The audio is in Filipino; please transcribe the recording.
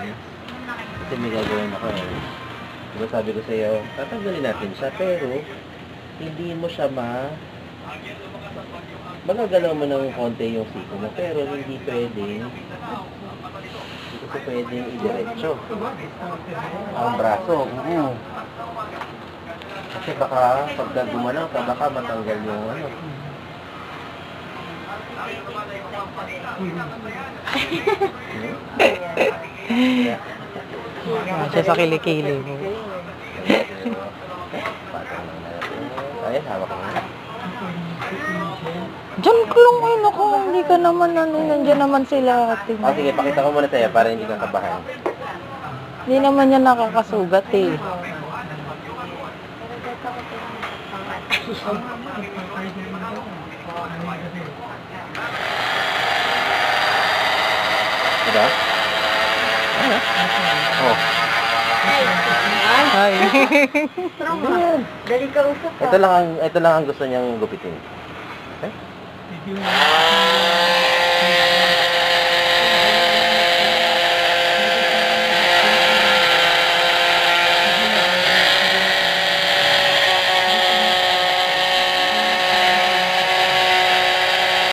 Kasi may gagawin ako eh. Diba sabi ko sa'yo, tatanggalin natin siya, pero hindi mo siya magagalaw mo ng konti yung siko mo, pero hindi pwedeng idiretso ang braso. Kasi baka pagka gumalaw ka, baka matanggal yung ano. Siya sa kilikili mo. Ayan, hawak ko na. Diyan kulong yun ako. Hindi ka naman ano. Nandiyan naman sila. Sige, pakita ko muna sa'yo para hindi kang kabahan. Hindi naman yan nakakasugat eh. Diba? Oh. Ay. Dali ka usap. Ito lang ang gusto niyang gupitin. Okay?